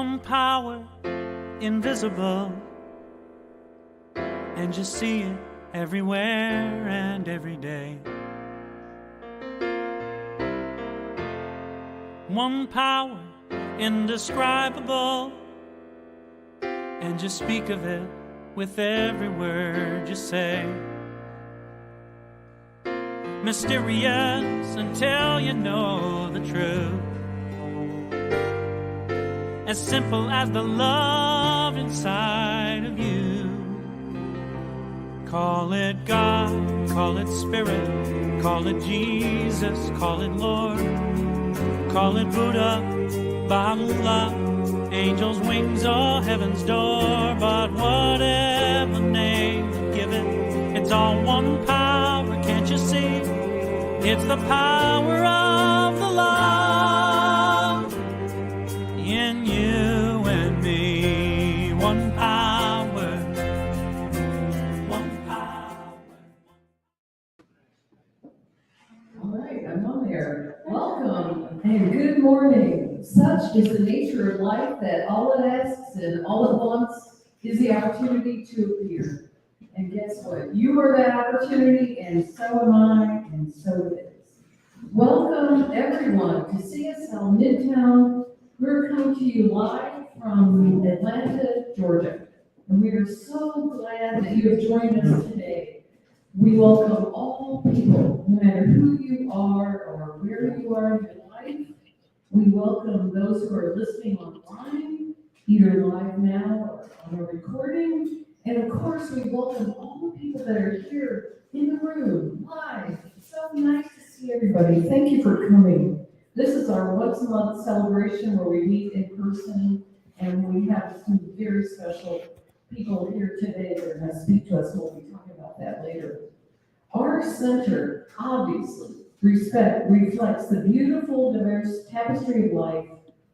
One power, invisible, and you see it everywhere and every day. One power, indescribable, and you speak of it with every word you say. Mysterious until you know the truth. As simple as the love inside of you. Call it God, call it Spirit, call it Jesus, call it Lord, call it Buddha, Baha'u'llah, angels' wings or heaven's door. But whatever name you give it, it's all one power, can't you see? It's the power of the love in you and me. One power, one power. All right, I'm on there. Welcome and good morning. Such is the nature of life that all it asks and all it wants is the opportunity to appear. And guess what? You are that opportunity, and so am I, and so it is. Welcome everyone to CSL Midtown. We're coming to you live from Atlanta, Georgia. And we are so glad that you have joined us today. We welcome all people, no matter who you are or where you are in your life. We welcome those who are listening online, either live now or on a recording. And of course, we welcome all the people that are here in the room, live. It's so nice to see everybody. Thank you for coming. This is our once a month celebration where we meet in person, and we have some very special people here today that are going to speak to us. We'll be talking about that later. Our center, obviously, reflects the beautiful, diverse tapestry of life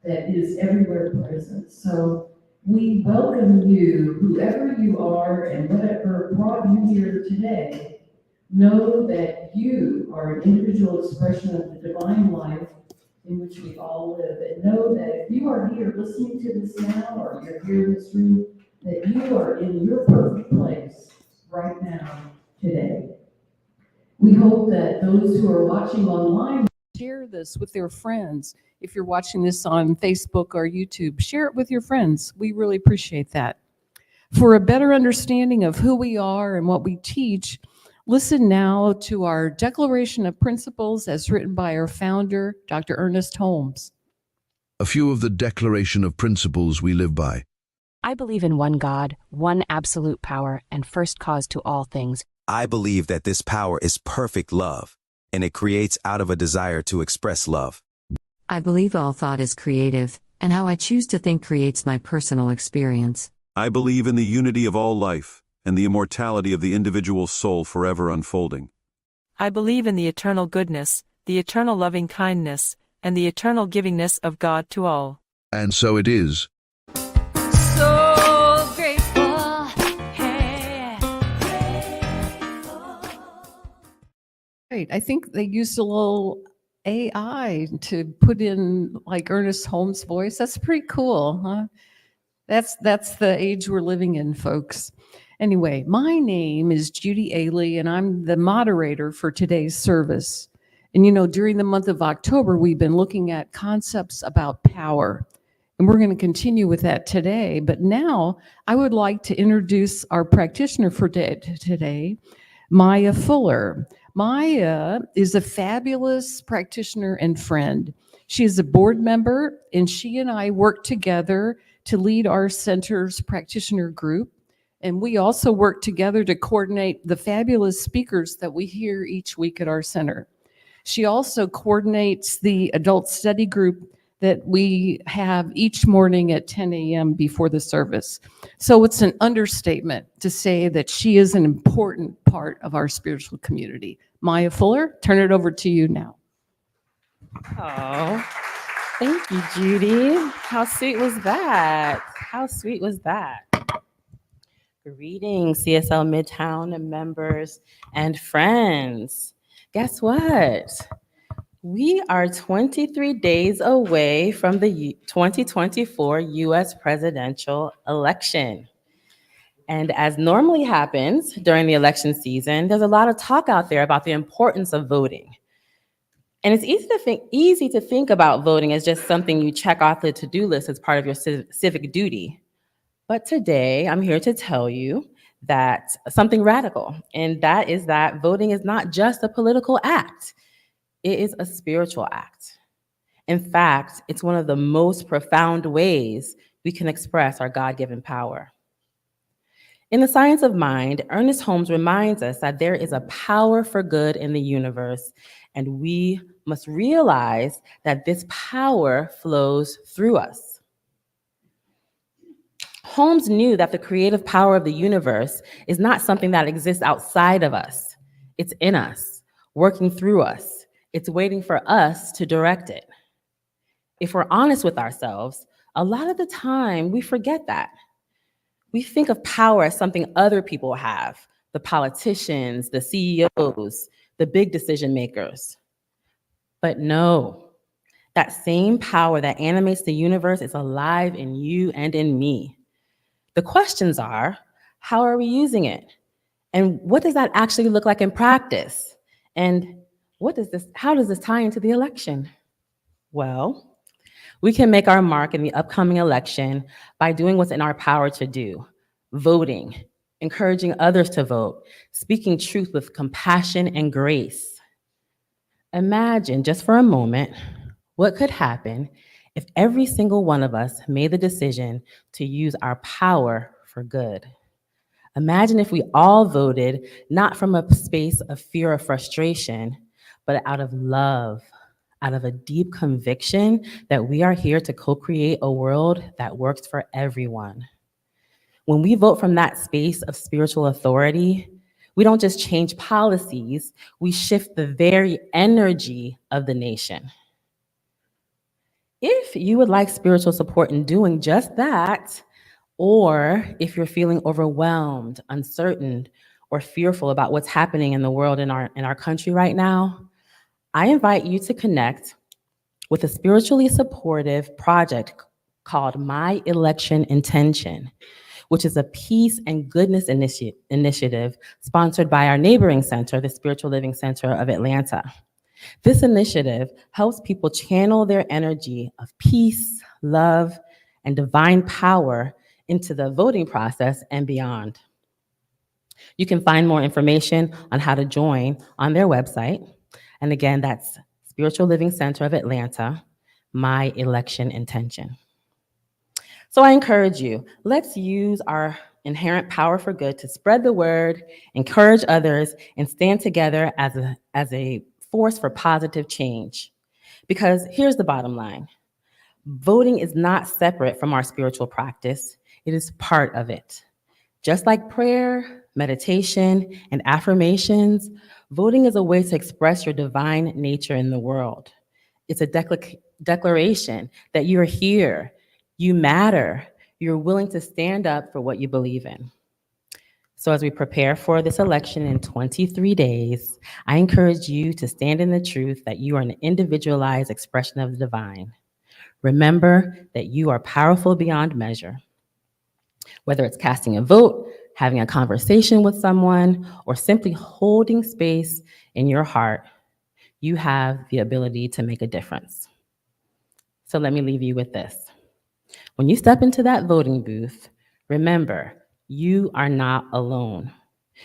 that is everywhere present. So we welcome you, whoever you are and whatever brought you here today. Know that you are an individual expression of the divine life in which we all live. And know that if you are here listening to this now, or you're here in this room, that you are in your perfect place right now, today. We hope that those who are watching online share this with their friends. If you're watching this on Facebook or YouTube, share it with your friends. We really appreciate that. For a better understanding of who we are and what we teach, listen now to our Declaration of Principles as written by our founder, Dr. Ernest Holmes. A few of the Declaration of Principles we live by. I believe in one God, one absolute power, and first cause to all things. I believe that this power is perfect love, and it creates out of a desire to express love. I believe all thought is creative, and how I choose to think creates my personal experience. I believe in the unity of all life, and the immortality of the individual soul forever unfolding. I believe in the eternal goodness, the eternal loving kindness, and the eternal givingness of God to all. And so it is. So grateful, hey. Great. I think they used a little AI to put in like Ernest Holmes' voice. That's pretty cool, huh? That's the age we're living in, folks. Anyway, my name is Judy Ailey, and I'm the moderator for today's service. And you know, during the month of October, we've been looking at concepts about power. And we're going to continue with that today. But now I would like to introduce our practitioner for today, Mya Fyller. Mya is a fabulous practitioner and friend. She is a board member, and she and I work together to lead our center's practitioner group. And we also work together to coordinate the fabulous speakers that we hear each week at our center. She also coordinates the adult study group that we have each morning at 10 a.m. before the service. So it's an understatement to say that she is an important part of our spiritual community. Mya Fyller, turn it over to you now. Oh, thank you, Judy. How sweet was that? How sweet was that? Greetings, CSL Midtown members and friends. Guess what? We are 23 days away from the 2024 US presidential election. And as normally happens during the election season, there's a lot of talk out there about the importance of voting. And it's easy to think about voting as just something you check off the to-do list as part of your civic duty. But today, I'm here to tell you that something radical, and that is that voting is not just a political act, it is a spiritual act. In fact, it's one of the most profound ways we can express our God-given power. In the science of mind, Ernest Holmes reminds us that there is a power for good in the universe, and we must realize that this power flows through us. Holmes knew that the creative power of the universe is not something that exists outside of us. It's in us, working through us. It's waiting for us to direct it. If we're honest with ourselves, a lot of the time we forget that. We think of power as something other people have, the politicians, the CEOs, the big decision makers. But no, that same power that animates the universe is alive in you and in me. The questions are, how are we using it? And what does that actually look like in practice? And how does this tie into the election? Well, we can make our mark in the upcoming election by doing what's in our power to do: voting, encouraging others to vote, speaking truth with compassion and grace. Imagine just for a moment what could happen if every single one of us made the decision to use our power for good. Imagine if we all voted not from a space of fear or frustration, but out of love, out of a deep conviction that we are here to co-create a world that works for everyone. When we vote from that space of spiritual authority, we don't just change policies, we shift the very energy of the nation. If you would like spiritual support in doing just that, or if you're feeling overwhelmed, uncertain, or fearful about what's happening in the world in our country right now, I invite you to connect with a spiritually supportive project called My Election Intention, which is a peace and goodness initiative sponsored by our neighboring center, the Spiritual Living Center of Atlanta. This initiative helps people channel their energy of peace, love, and divine power into the voting process and beyond. You can find more information on how to join on their website. And again, that's Spiritual Living Center of Atlanta, My Election Intention. So I encourage you, let's use our inherent power for good to spread the word, encourage others, and stand together as a force for positive change. Because here's the bottom line: voting is not separate from our spiritual practice, it is part of it. Just like prayer, meditation, and affirmations, voting is a way to express your divine nature in the world. It's a declaration that you're here, you matter, you're willing to stand up for what you believe in. So as we prepare for this election in 23 days, I encourage you to stand in the truth that you are an individualized expression of the divine. Remember that you are powerful beyond measure. Whether it's casting a vote, having a conversation with someone, or simply holding space in your heart, you have the ability to make a difference. So let me leave you with this. When you step into that voting booth, remember, you are not alone.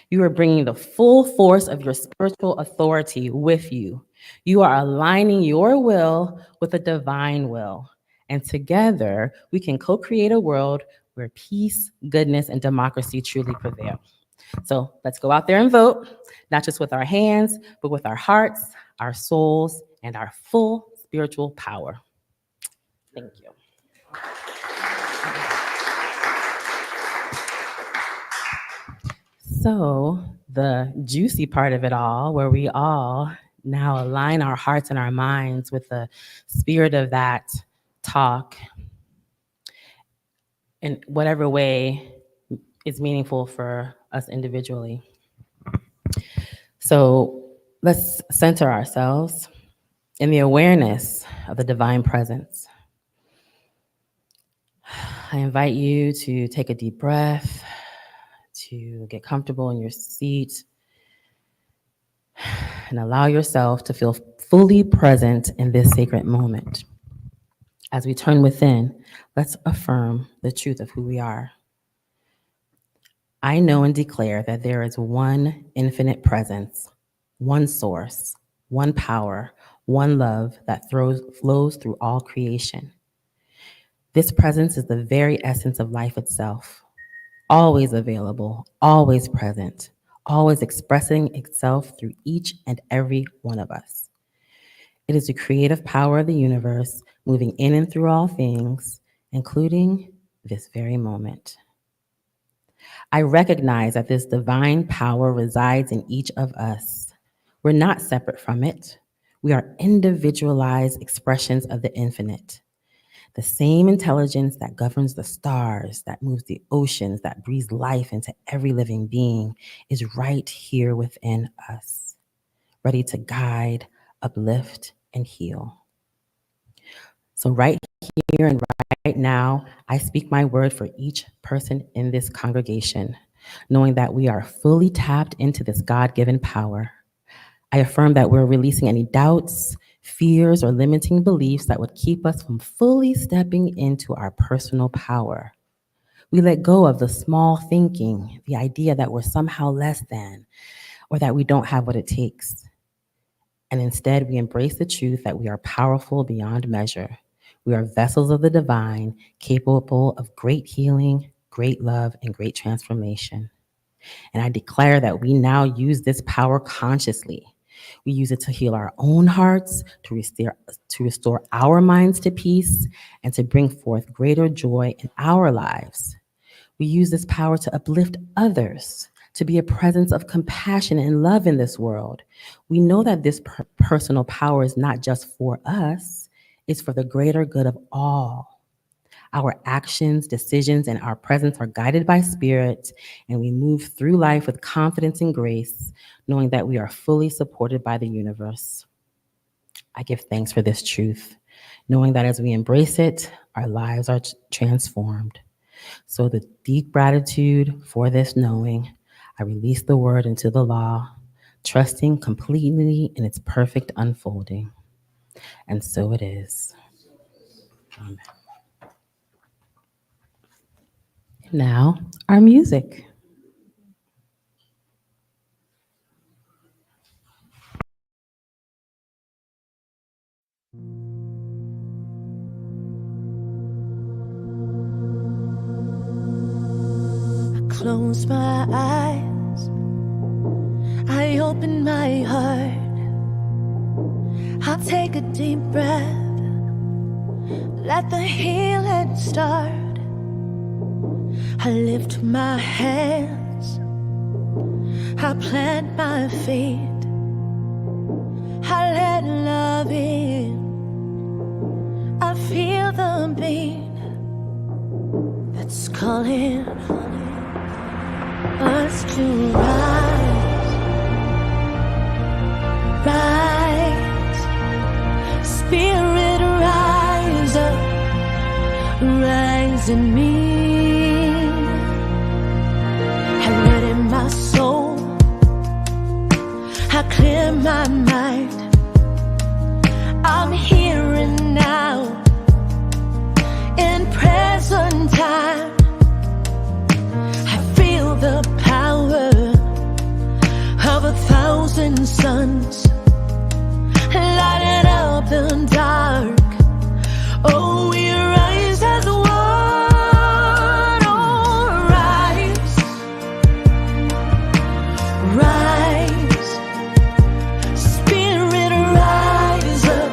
You are bringing the full force of your spiritual authority with you. You are aligning your will with the divine will. And together, we can co-create a world where peace, goodness, and democracy truly prevail. So let's go out there and vote, not just with our hands, but with our hearts, our souls, and our full spiritual power. Thank you. So the juicy part of it all, where we all now align our hearts and our minds with the spirit of that talk in whatever way is meaningful for us individually. So let's center ourselves. in the awareness of the divine presence. I invite you to take a deep breath, to get comfortable in your seat, and allow yourself to feel fully present in this sacred moment. As we turn within, let's affirm the truth of who we are. I know and declare that there is one infinite presence, one source, one power, one love that flows through all creation. This presence is the very essence of life itself, always available, always present, always expressing itself through each and every one of us. It is the creative power of the universe moving in and through all things, including this very moment. I recognize that this divine power resides in each of us. We're not separate from it. We are individualized expressions of the infinite. The same intelligence that governs the stars, that moves the oceans, that breathes life into every living being is right here within us, ready to guide, uplift, and heal. So right here and right now, I speak my word for each person in this congregation, knowing that we are fully tapped into this God-given power. I affirm that we're releasing any doubts, fears, or limiting beliefs that would keep us from fully stepping into our personal power. We let go of the small thinking, the idea that we're somehow less than, or that we don't have what it takes. And instead, we embrace the truth that we are powerful beyond measure. We are vessels of the divine, capable of great healing, great love, and great transformation. And I declare that we now use this power consciously. We use it to heal our own hearts, to restore our minds to peace, and to bring forth greater joy in our lives. We use this power to uplift others, to be a presence of compassion and love in this world. We know that this personal power is not just for us, it's for the greater good of all. Our actions, decisions, and our presence are guided by spirit, and we move through life with confidence and grace, knowing that we are fully supported by the universe. I give thanks for this truth, knowing that as we embrace it, our lives are transformed. So the deep gratitude for this knowing, I release the word into the law, trusting completely in its perfect unfolding. And so it is. Amen. Now, our music. Close my eyes, I open my heart, I'll take a deep breath, let the healing start. I lift my hands, I plant my feet, I let love in, I feel the beat that's calling us to rise, rise, spirit rise up, rise in me, and let in my soul, I clear my mind, I'm here and now, in present time. The power of 1,000 suns lighting up the dark. Oh, we rise as one. Oh, rise, rise, spirit rise up,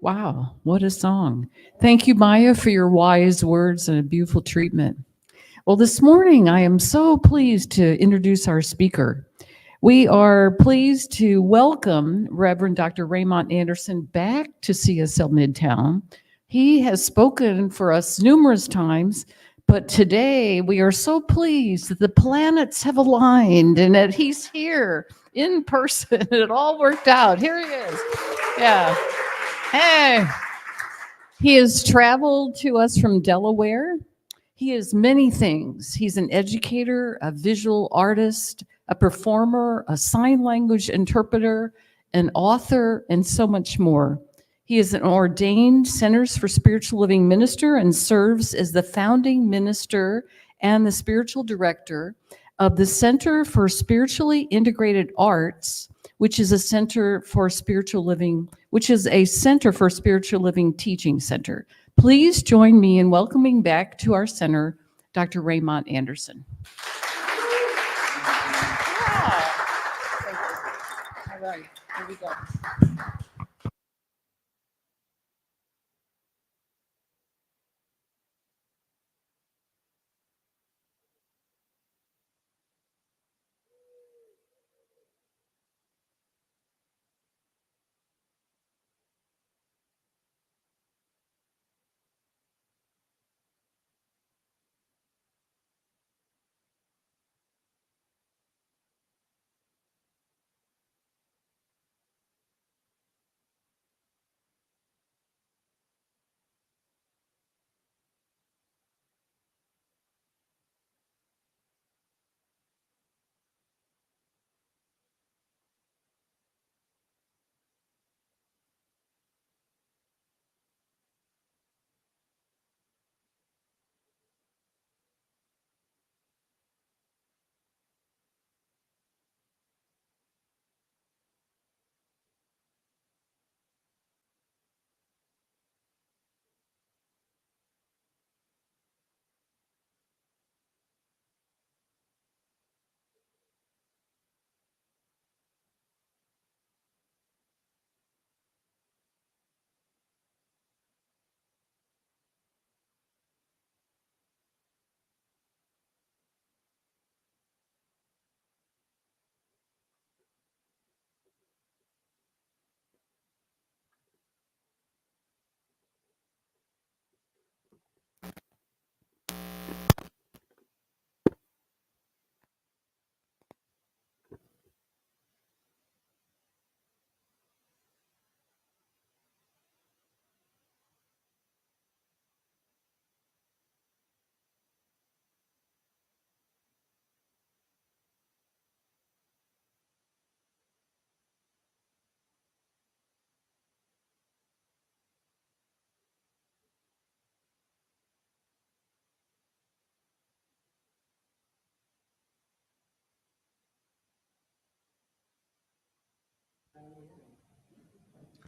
Wow, what a song. Thank you, Mya, for your wise words and a beautiful treatment. Well, this morning I am so pleased to introduce our speaker. We are pleased to welcome Reverend Dr. Raymont Anderson back to CSL Midtown. He has spoken for us numerous times, but today we are so pleased that the planets have aligned and that he's here in person. It all worked out. Here he is. Yeah. Hey. He has traveled to us from Delaware. He is many things. He's an educator, a visual artist, a performer, a sign language interpreter, an author, and so much more. He is an ordained Centers for Spiritual Living minister and serves as the founding minister and the spiritual director of the Center for Spiritually Integrated Arts, which is a center for spiritual living, teaching center. Please join me in welcoming back to our center, Dr. Raymont Anderson. All right, here we go.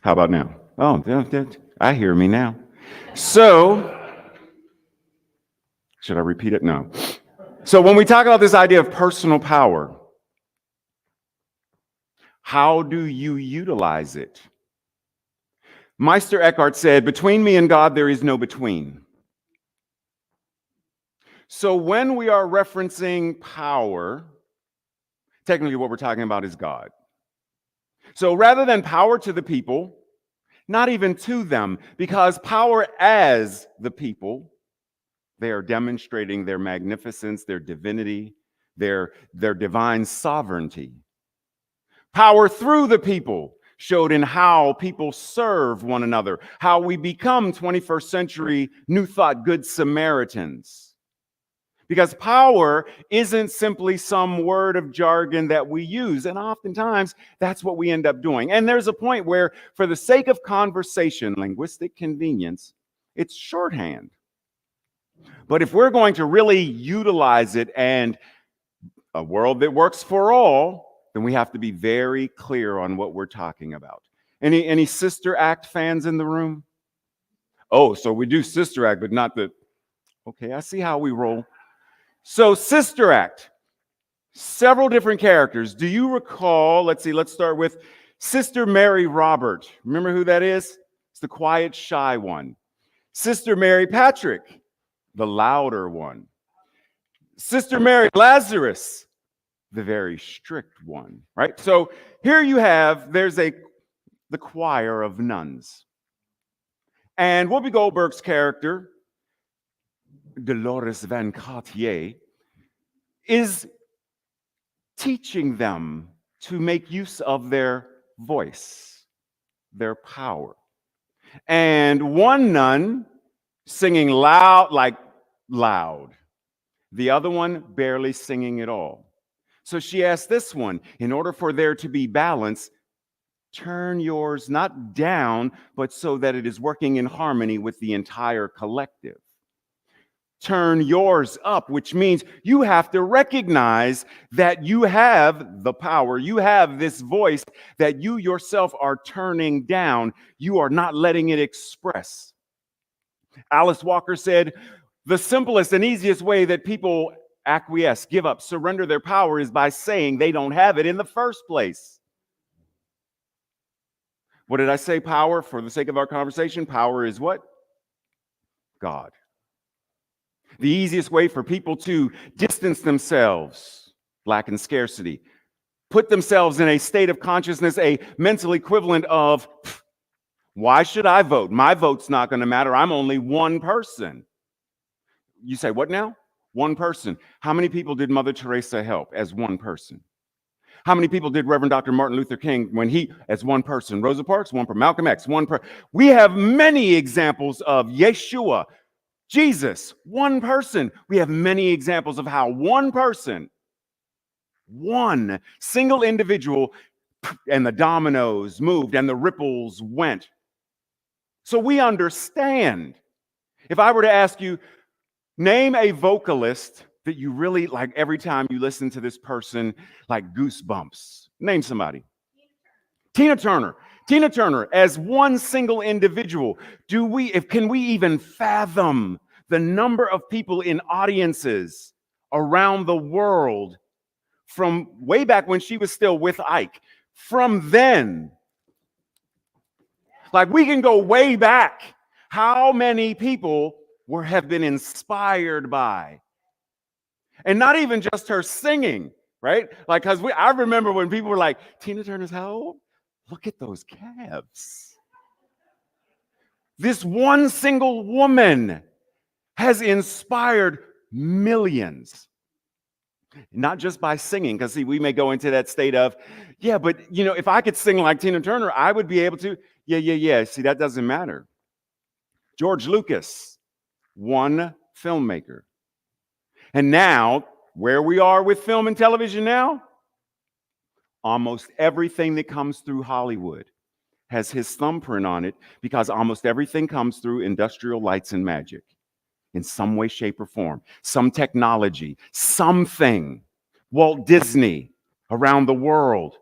How about now? Oh, I hear me now. So, should I repeat it? No. So when we talk about this idea of personal power, how do you utilize it? Meister Eckhart said, between me and God, there is no between. So when we are referencing power, technically what we're talking about is God. So rather than power to the people, not even to them, because power as the people, they are demonstrating their magnificence, their divinity, their divine sovereignty. Power through the people showed in how people serve one another, how we become 21st century New Thought Good Samaritans. Because power isn't simply some word of jargon that we use, and oftentimes that's what we end up doing. And there's a point where, for the sake of conversation, linguistic convenience, it's shorthand. But if we're going to really utilize it and a world that works for all, then we have to be very clear on what we're talking about. Any Sister Act fans in the room? Oh, so we do Sister Act, but not the... Okay, I see how we roll. So Sister Act, several different characters. Do you recall, let's start with Sister Mary Robert. Remember who that is? the quiet, shy one. Sister Mary Patrick, the louder one. Sister Mary Lazarus, the very strict one, right? So here you have, the choir of nuns. And Whoopi Goldberg's character, Dolores Van Cartier, is teaching them to make use of their voice, their power. And one nun singing loud, like loud. The other one barely singing at all. So she asked this one, in order for there to be balance, turn yours not down, but so that it is working in harmony with the entire collective. Turn yours up, which means you have to recognize that you have the power. You have this voice that you yourself are turning down. You are not letting it express. Alice Walker said, the simplest and easiest way that people acquiesce, give up, surrender their power is by saying they don't have it in the first place. What did I say? Power, for the sake of our conversation, power is what? God. The easiest way for people to distance themselves, lack and scarcity, put themselves in a state of consciousness, a mental equivalent of, why should I vote? My vote's not going to matter. I'm only one person. You say, what now? One person. How many people did Mother Teresa help as one person? How many people did Reverend Dr. Martin Luther King when he, as one person? Rosa Parks, one person. Malcolm X, one person. We have many examples of Yeshua, Jesus, one person. We have many examples of how one person, one single individual, and the dominoes moved and the ripples went. So we understand. If I were to ask you, name a vocalist that you really like every time you listen to this person, like goosebumps. Name somebody. Tina Turner. Tina Turner, as one single individual, can we even fathom the number of people in audiences around the world from way back when she was still with Ike? From then, like we can go way back. How many people have been inspired by? And not even just her singing, right? Like, because I remember when people were like, Tina Turner's how old? Look at those calves. This one single woman has inspired millions. Not just by singing, because see, we may go into that state of, yeah, but if I could sing like Tina Turner, I would be able to. Yeah. See, that doesn't matter. George Lucas, one filmmaker. And now, where we are with film and television now, almost everything that comes through Hollywood has his thumbprint on it, because almost everything comes through industrial lights and magic in some way, shape, or form. Some technology, something. Walt Disney around the world.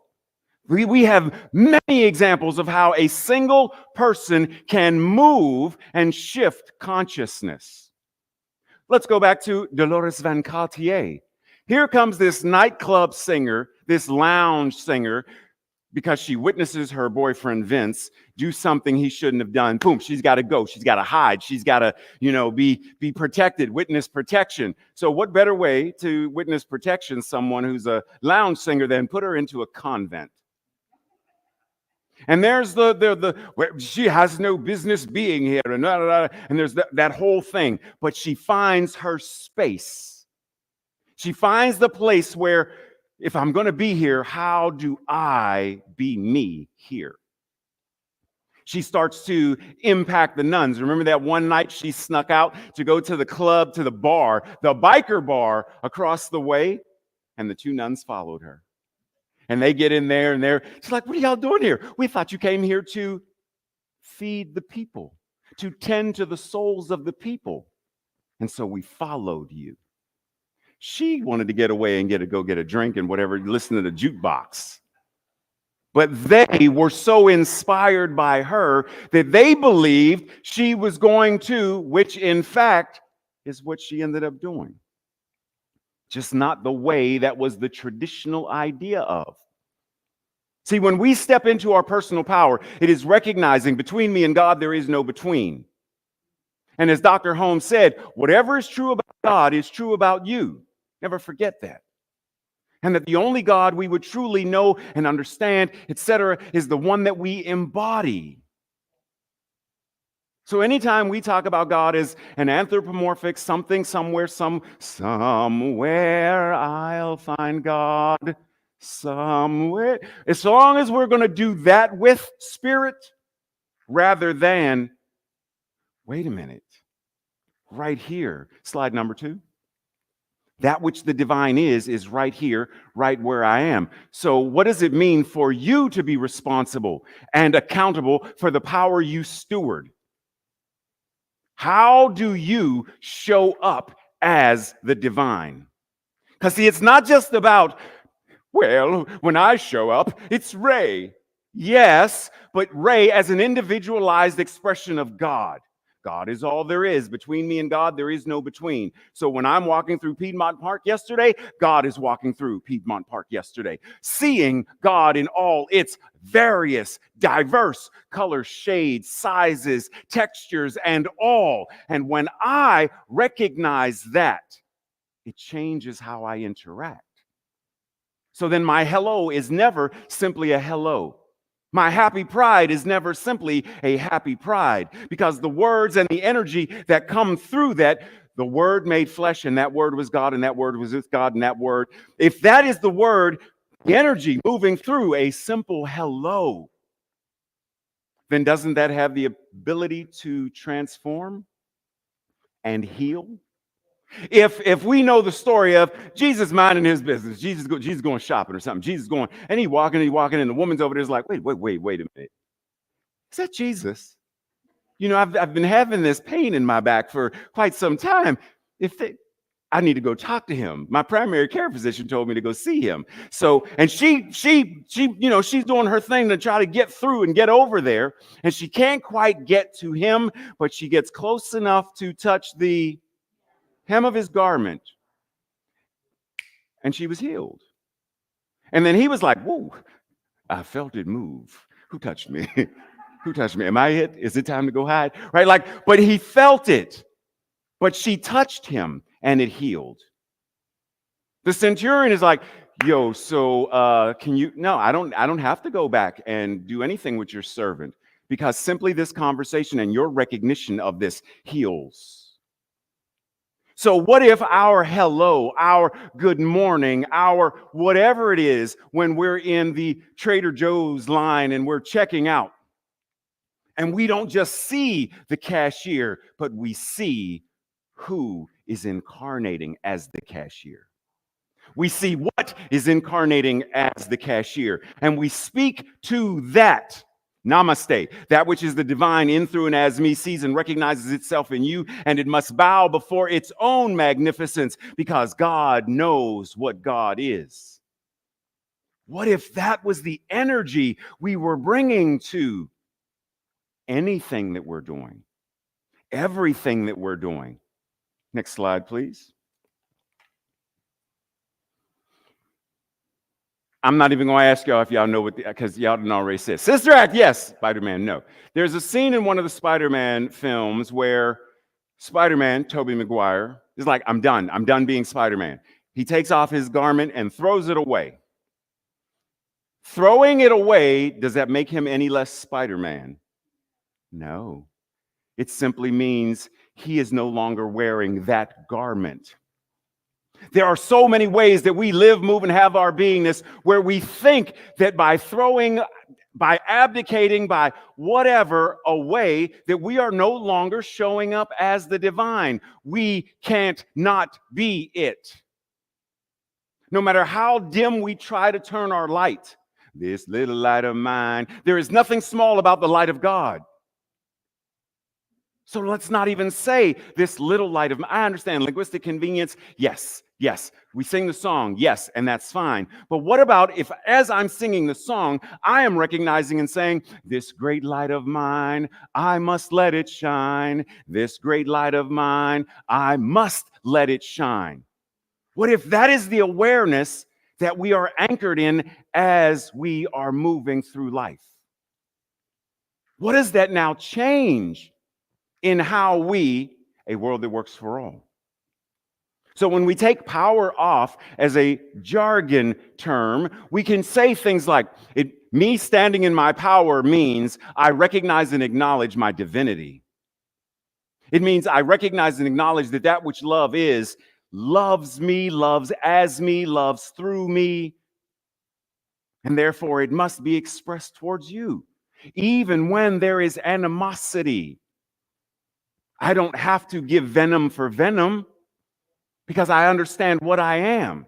We have many examples of how a single person can move and shift consciousness. Let's go back to Dolores Van Cartier. Here comes this nightclub singer, this lounge singer, because she witnesses her boyfriend Vince do something he shouldn't have done. Boom, she's got to go. She's got to hide. She's got to, be protected, witness protection. So what better way to witness protection someone who's a lounge singer than put her into a convent? And there's she has no business being here, and there's that whole thing. But she finds her space. She finds the place where, if I'm going to be here, how do I be me here? She starts to impact the nuns. Remember that one night she snuck out to go to the club, to the bar, the biker bar across the way, and the two nuns followed her. And they get in there, and she's like, what are y'all doing here? We thought you came here to feed the people, to tend to the souls of the people. And so we followed you. She wanted to get away and go get a drink and whatever, listen to the jukebox. But they were so inspired by her that they believed she was going to, which in fact is what she ended up doing. Just not the way that was the traditional idea of. See, when we step into our personal power, it is recognizing between me and God, there is no between. And as Dr. Holmes said, whatever is true about God is true about you. Never forget that. And that the only God we would truly know and understand, etc., is the one that we embody. So anytime we talk about God as an anthropomorphic something, somewhere, somewhere I'll find God, somewhere. As long as we're going to do that with spirit, rather than, wait a minute, right here, slide number 2. That which the divine is right here, right where I am. So what does it mean for you to be responsible and accountable for the power you steward? How do you show up as the divine? Because see, it's not just about, well, when I show up, it's Ray. Yes, but Ray as an individualized expression of God. God is all there is. Between me and God, there is no between. So when I'm walking through Piedmont Park yesterday, God is walking through Piedmont Park yesterday, seeing God in all its various, diverse colors, shades, sizes, textures, and all. And when I recognize that, it changes how I interact. So then my hello is never simply a hello. My happy pride is never simply a happy pride, because the words and the energy that come through that, the word made flesh, and that word was God, and that word was with God, and that word, if that is the word, the energy moving through a simple hello, then doesn't that have the ability to transform and heal? If we know the story of Jesus minding his business, Jesus going shopping or something, Jesus going, and he's walking, and the woman's over there is like, wait a minute. Is that Jesus? You know, I've been having this pain in my back for quite some time. I need to go talk to him. My primary care physician told me to go see him. So, and she, you know, she's doing her thing to try to get through and get over there, and she can't quite get to him, but she gets close enough to touch the hem of his garment, and she was healed. And then he was like, whoa, I felt it move. Who touched me? Who touched me? Am I it? Is it time to go hide? Right? Like, but he felt it. But she touched him and it healed. The centurion is like, yo, so can you? No, I don't have to go back and do anything with your servant, because simply this conversation and your recognition of this heals. So what if our hello, our good morning, our whatever it is, when we're in the Trader Joe's line and we're checking out, and we don't just see the cashier, but we see who is incarnating as the cashier. We see what is incarnating as the cashier, and we speak to that. Namaste, that which is the divine in, through, and as me sees and recognizes itself in you, and it must bow before its own magnificence, because God knows what God is. What if that was the energy we were bringing to anything that we're doing, everything that we're doing? Next slide, please. I'm not even going to ask y'all if y'all know what, because y'all didn't already say. Sister Act, yes. Spider-Man, no. There's a scene in one of the Spider-Man films where Spider-Man, Tobey Maguire, is like, I'm done being Spider-Man. He takes off his garment and throws it away. Throwing it away, does that make him any less Spider-Man? No. It simply means he is no longer wearing that garment. There are so many ways that we live, move, and have our beingness where we think that by throwing, by abdicating, by whatever away, that we are no longer showing up as the divine. We can't not be it. No matter how dim we try to turn our light, this little light of mine, there is nothing small about the light of God. So let's not even say this little light of mine. I understand linguistic convenience. Yes. We sing the song. Yes, and that's fine. But what about if, as I'm singing the song, I am recognizing and saying, this great light of mine, I must let it shine. This great light of mine, I must let it shine. What if that is the awareness that we are anchored in as we are moving through life. What does that now change in how we, a world that works for all? So when we take power off as a jargon term, we can say things like, me standing in my power means I recognize and acknowledge my divinity. It means I recognize and acknowledge that that which love is, loves me, loves as me, loves through me, and therefore it must be expressed towards you. Even when there is animosity, I don't have to give venom for venom because I understand what I am.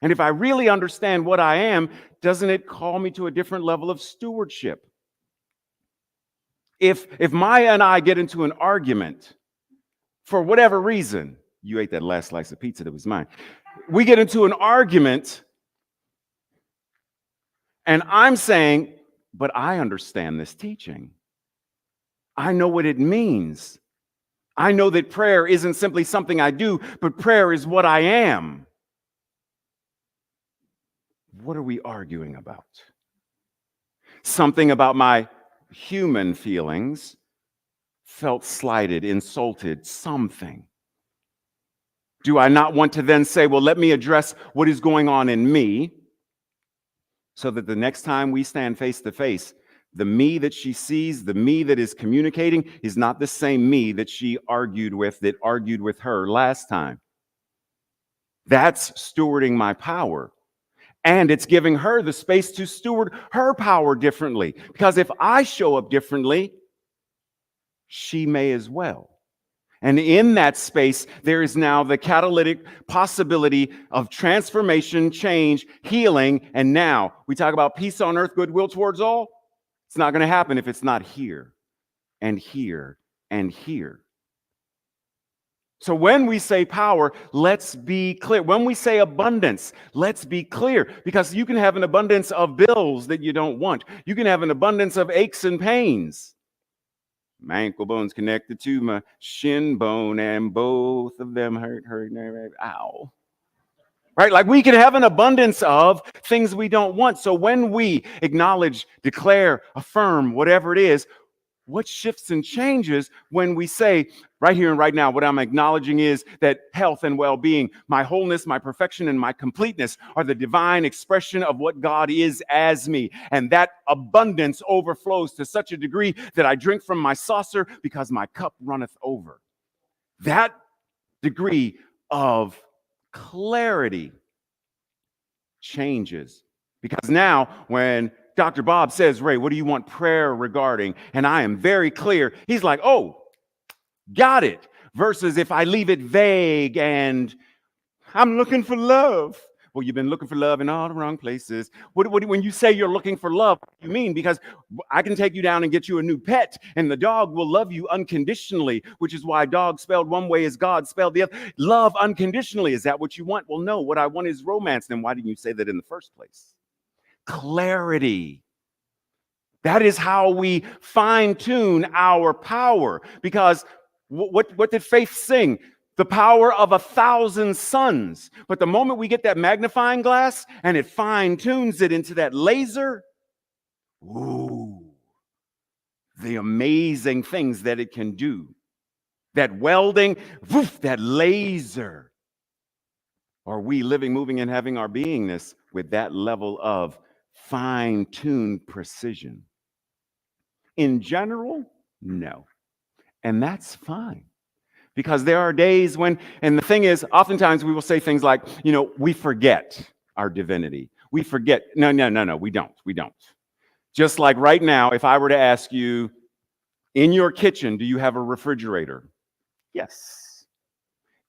And if I really understand what I am, doesn't it call me to a different level of stewardship? If Maya and I get into an argument, for whatever reason, you ate that last slice of pizza that was mine. We get into an argument, and I'm saying, but I understand this teaching. I know what it means. I know that prayer isn't simply something I do, but prayer is what I am. What are we arguing about? Something about my human feelings felt slighted, insulted, something. Do I not want to then say, well, let me address what is going on in me so that the next time we stand face to face, the me that she sees, the me that is communicating is not the same me that she argued with, that argued with her last time. That's stewarding my power. And it's giving her the space to steward her power differently. Because if I show up differently, she may as well. And in that space, there is now the catalytic possibility of transformation, change, healing. And now we talk about peace on earth, goodwill towards all. It's not going to happen if it's not here and here and here. So when we say power, let's be clear. When we say abundance, let's be clear. Because you can have an abundance of bills that you don't want. You can have an abundance of aches and pains. My ankle bone's connected to my shin bone, and both of them hurt. Ow. Right? Like we can have an abundance of things we don't want. So when we acknowledge, declare, affirm, whatever it is, what shifts and changes when we say, right here and right now, what I'm acknowledging is that health and well-being, my wholeness, my perfection, and my completeness are the divine expression of what God is as me. And that abundance overflows to such a degree that I drink from my saucer because my cup runneth over. That degree of clarity changes. Because now when Dr. Bob says, Ray, what do you want prayer regarding? And I am very clear. He's like, oh, got it. Versus if I leave it vague and I'm looking for love. Well, you've been looking for love in all the wrong places. When you say you're looking for love, what do you mean? Because I can take you down and get you a new pet, and the dog will love you unconditionally, which is why dog spelled one way is God spelled the other. Love unconditionally. Is that what you want? Well, no. What I want is romance. Then why didn't you say that in the first place? Clarity. That is how we fine-tune our power. Because what did Faith sing? The power of 1,000 suns. But the moment we get that magnifying glass and it fine-tunes it into that laser, ooh, the amazing things that it can do. That welding, woof, that laser. Are we living, moving, and having our beingness with that level of fine-tuned precision? In general, no. And that's fine. Because there are days when, and the thing is, oftentimes we will say things like, we forget our divinity. We forget. No, we don't. We don't. Just like right now, if I were to ask you, in your kitchen, do you have a refrigerator? Yes.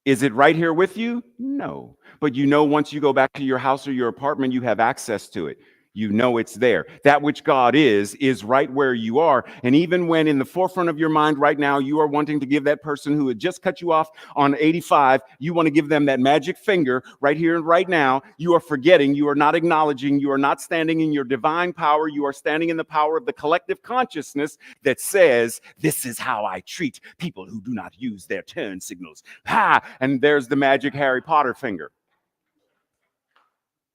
Is it right here with you? No. But once you go back to your house or your apartment, you have access to it. You know it's there. That which God is right where you are. And even when in the forefront of your mind right now, you are wanting to give that person who had just cut you off on 85, you want to give them that magic finger right here and right now, you are forgetting, you are not acknowledging, you are not standing in your divine power. You are standing in the power of the collective consciousness that says, this is how I treat people who do not use their turn signals. Ha! And there's the magic Harry Potter finger.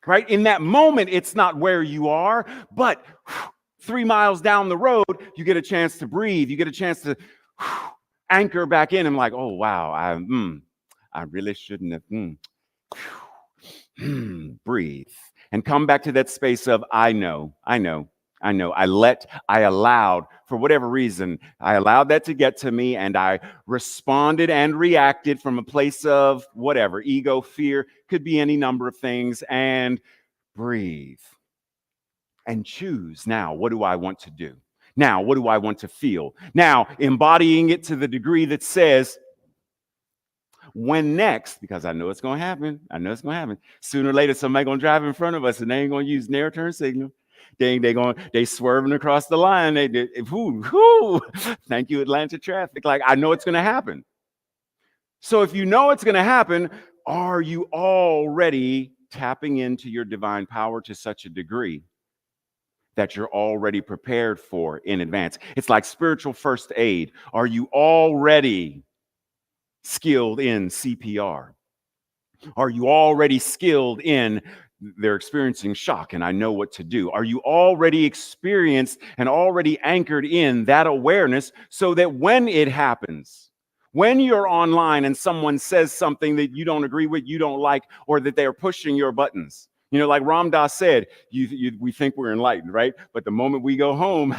right? In that moment, it's not where you are, but 3 miles down the road, you get a chance to breathe. You get a chance to anchor back in and like, oh, wow, I really shouldn't have. Breathe and come back to that space of I know. I allowed, for whatever reason, I allowed that to get to me, and I responded and reacted from a place of whatever, ego, fear, could be any number of things, and breathe and choose. Now, what do I want to do? Now, what do I want to feel? Now, embodying it to the degree that says, when next, because I know it's going to happen. Sooner or later, somebody going to drive in front of us and they ain't going to use narrow turn signal. They swerving across the line. Thank you, Atlanta traffic. Like, I know it's going to happen. So if you know it's going to happen, are you already tapping into your divine power to such a degree that you're already prepared for in advance? It's like spiritual first aid. Are you already skilled in CPR? Are you already skilled in they're experiencing shock and I know what to do? Are you already experienced and already anchored in that awareness so that when it happens, when you're online and someone says something that you don't agree with, you don't like, or that they're pushing your buttons, like Ram Dass said, we think we're enlightened, right? But the moment we go home,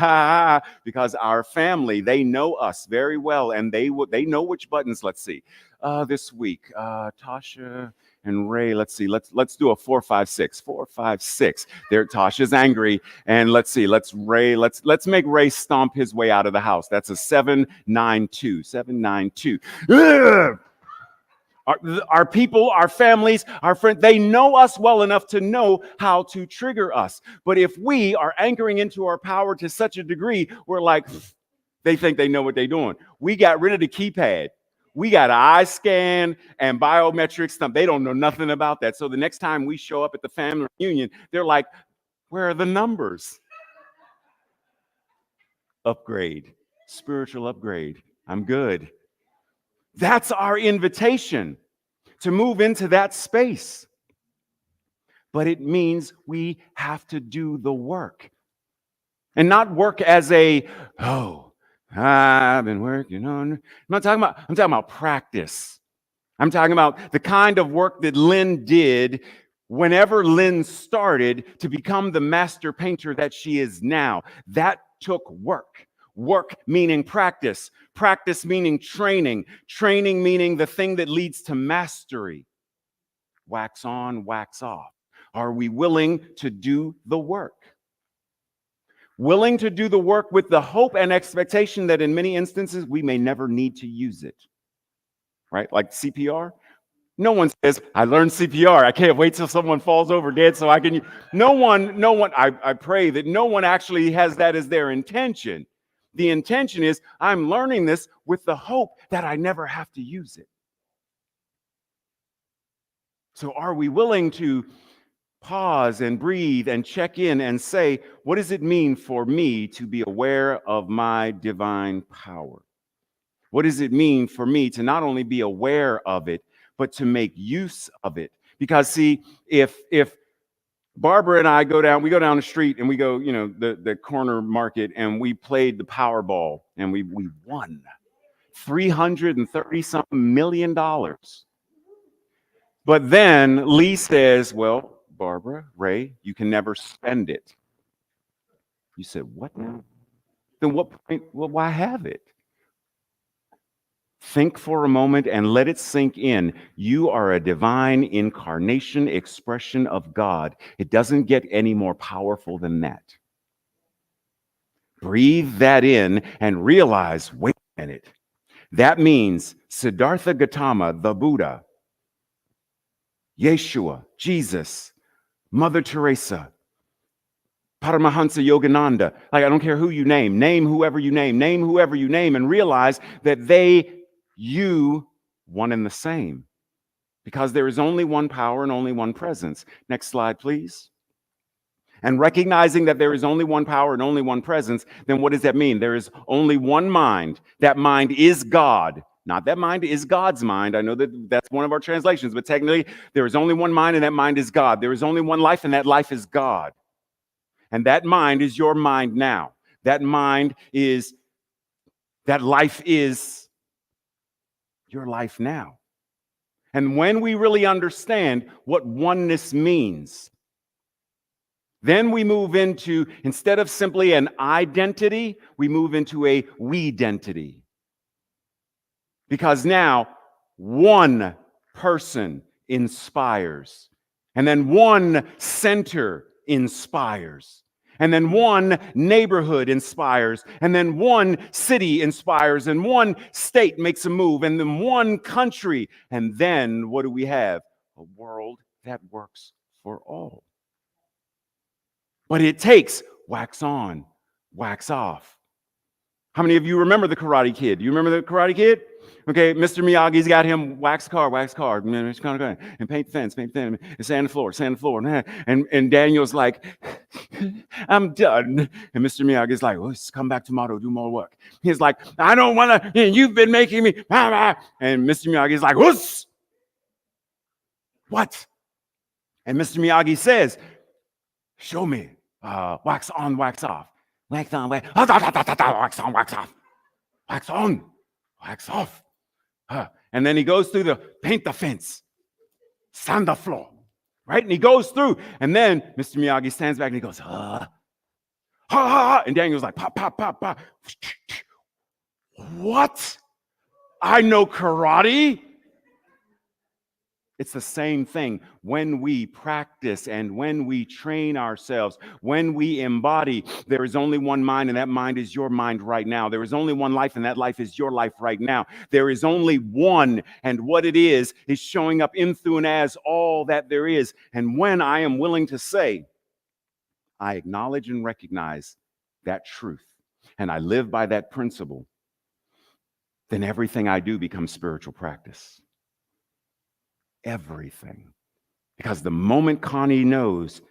because our family, they know us very well, and they know which buttons. Let's see, this week, Tasha and Ray. Let's see, let's do a 4, 5, 6. 4, 5, 6. There, Tasha's angry, and let's see, let's make Ray stomp his way out of the house. That's a 792. 792. Ugh! Our people, our families, our friends, they know us well enough to know how to trigger us. But if we are anchoring into our power to such a degree, we're like, they think they know what they're doing. We got rid of the keypad. We got an eye scan and biometrics stuff. They don't know nothing about that. So the next time we show up at the family reunion, they're like, where are the numbers? Upgrade, spiritual upgrade. I'm good. That's our invitation to move into that space. But it means we have to do the work. And not work as I've been working on. I'm talking about practice. I'm talking about the kind of work that Lynn did whenever Lynn started to become the master painter that she is now. That took work. Work meaning practice. Practice meaning training. Training meaning the thing that leads to mastery. Wax on, wax off. Are we willing to do the work? Willing to do the work with the hope and expectation that in many instances we may never need to use it. Right? Like CPR. No one says, I learned CPR. I can't wait till someone falls over dead so I can. No one, I pray that no one actually has that as their intention. The intention is, I'm learning this with the hope that I never have to use it. So are we willing to pause and breathe and check in and say, what does it mean for me to be aware of my divine power? What does it mean for me to not only be aware of it, but to make use of it? Because see, if Barbara and I go down the street and we go, the corner market, and we played the Powerball and we won $330-something million. But then Lee says, well, Barbara, Ray, you can never spend it. You said, what now? Then what point? Well, why have it? Think for a moment and let it sink in. You are a divine incarnation expression of God. It doesn't get any more powerful than that. Breathe that in and realize, wait a minute. That means Siddhartha Gautama, the Buddha, Yeshua, Jesus, Mother Teresa, Paramahansa Yogananda. Like, I don't care who you name whoever you name, and realize that you, one and the same. Because there is only one power and only one presence. Next slide, please. And recognizing that there is only one power and only one presence, then what does that mean? There is only one mind. That mind is God. Not that mind is God's mind. I know that that's one of our translations, but technically there is only one mind and that mind is God. There is only one life and that life is God. And that mind is your mind now. That life is your life now. And when we really understand what oneness means, then we move into, instead of simply an identity, we move into a we-dentity. Because now one person inspires, and then one center inspires, and then one neighborhood inspires, and then one city inspires, and one state makes a move, and then one country. And then what do we have? A world that works for all. But it takes wax on, wax off. How many of you remember the Karate Kid? You remember the Karate Kid? Okay, Mr. Miyagi's got him wax car, and paint the fence, and sand the floor. And Daniel's like, I'm done. And Mr. Miyagi's like, well, let's come back tomorrow, do more work. He's like, I don't want to, you've been making me, and Mr. Miyagi's like, whoosh. What? And Mr. Miyagi says, show me, wax on, wax off. Wax on, wax on, wax off. Wax on, wax off. And then he goes through the paint the fence, sand the floor, right? And he goes through, and then Mr. Miyagi stands back and he goes, and Daniel's like, pop, pop, pop, pop. What? I know karate. It's the same thing when we practice and when we train ourselves, when we embody. There is only one mind, and that mind is your mind right now. There is only one life, and that life is your life right now. There is only one, and what it is showing up in, through, and as all that there is. And when I am willing to say, I acknowledge and recognize that truth, and I live by that principle, then everything I do becomes spiritual practice. Everything. Because the moment Connie knows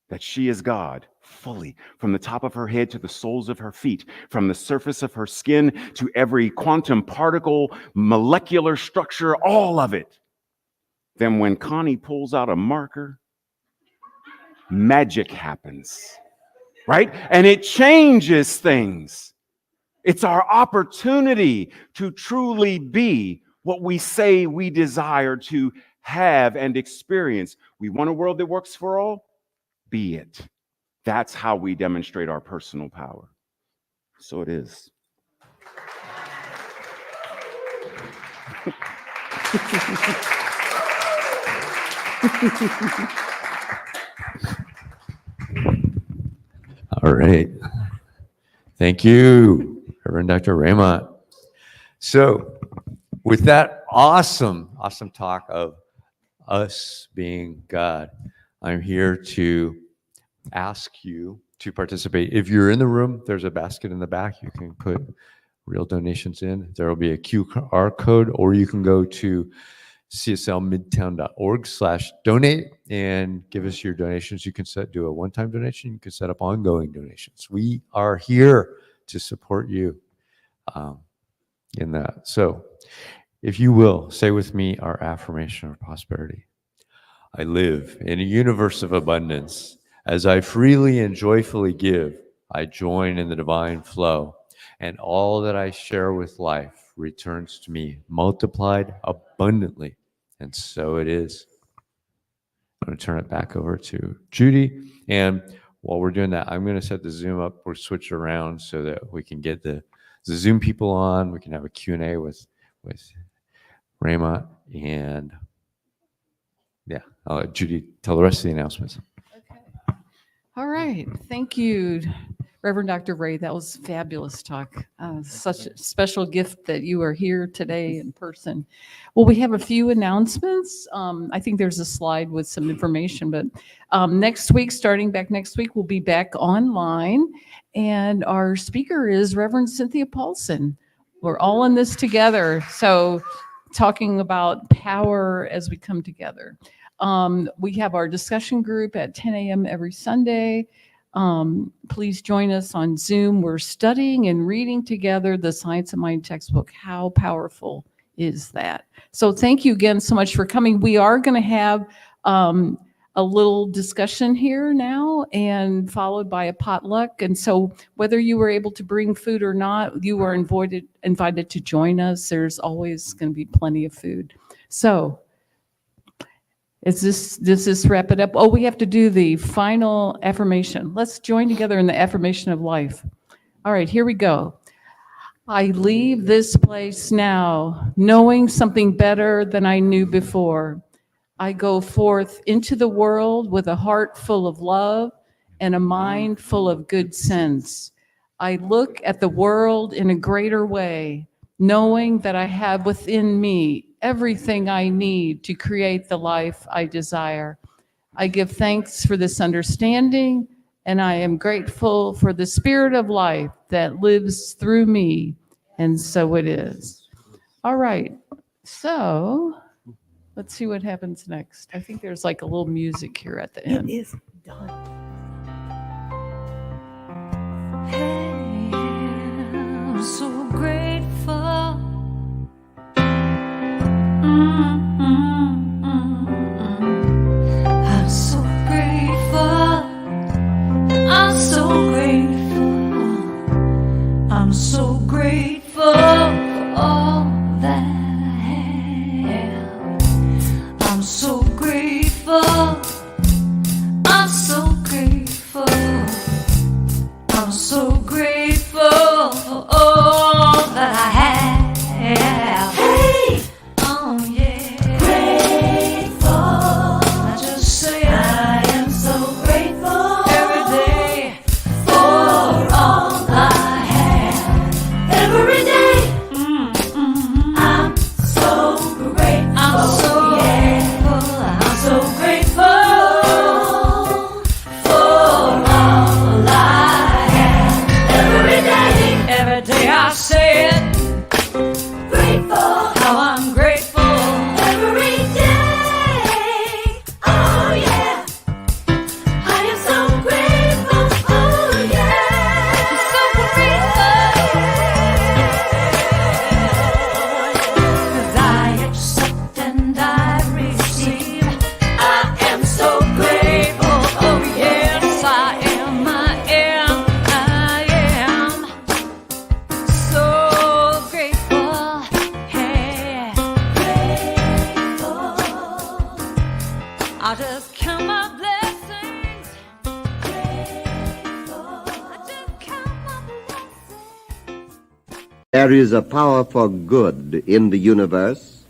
that she is God fully, from the top of her head to the soles of her feet, from the surface of her skin to every quantum particle, molecular structure, all of it, then when Connie pulls out a marker, magic happens, right? And it changes things. It's our opportunity to truly be what we say we desire to have and experience. We want a world that works for all? Be it. That's how we demonstrate our personal power. So it is. All right. Thank you, Reverend Dr. Raymont. So, with that awesome talk of us being God, I'm here to ask you to participate. If you're in the room, there's a basket in the back. You can put real donations in. There will be a QR code, or you can go to cslmidtown.org/donate and give us your donations. You can do a one-time donation. You can set up ongoing donations. We are here to support you in that. So if you will, say with me our affirmation of prosperity. I live in a universe of abundance. As I freely and joyfully give, I join in the divine flow, and all that I share with life returns to me multiplied abundantly. And so it is. I'm going to turn it back over to Judy. And while we're doing that, I'm going to set the Zoom up. We'll switch around so that we can get the Zoom people on. We can have a Q&A with Raymont. And yeah, I'll let Judy tell the rest of the announcements. Okay. All right. Thank you, Reverend Dr. Ray. That was fabulous talk. Such a special gift that you are here today in person. Well, we have a few announcements. I think there's a slide with some information, but next week, starting back next week, we'll be back online. And our speaker is Reverend Cynthia Paulson. We're all in this together. So talking about power as we come together. We have our discussion group at 10 a.m. every Sunday. Please join us on Zoom. We're studying and reading together the Science of Mind textbook. How powerful is that? So thank you again so much for coming. We are going to have a little discussion here now, and followed by a potluck. And so whether you were able to bring food or not, you are invited to join us. There's always going to be plenty of food. So does this wrap it up? Oh, we have to do the final affirmation. Let's join together in the affirmation of life. All right, here we go. I leave this place now, knowing something better than I knew before. I go forth into the world with a heart full of love and a mind full of good sense. I look at the world in a greater way, knowing that I have within me everything I need to create the life I desire. I give thanks for this understanding, and I am grateful for the spirit of life that lives through me, and so it is. All right, so let's see what happens next. I think there's like a little music here at the end. It is done. Hey, I'm so grateful. I'm so grateful. I'm so grateful. I'm so grateful for all that I have. I'm so grateful. I'm so grateful. I'm so grateful for all that I have. Hey! Oh yeah. Grateful. I just say I am so grateful every day for all I have. Every day. I'm so grateful. I'm so grateful. I'm so grateful for all I have. Every day I say it. Grateful. How I'm grateful. Every day. Oh yeah. I am so grateful. Oh yeah. So grateful. 'Cause I accept and I receive. I am so grateful. Oh yes, I am. I am. I am so grateful. Hey, grateful. I'll just count my blessings. Grateful. I just count my blessings. There is a power for good in the universe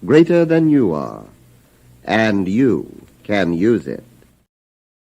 greater than you are, and you can use it.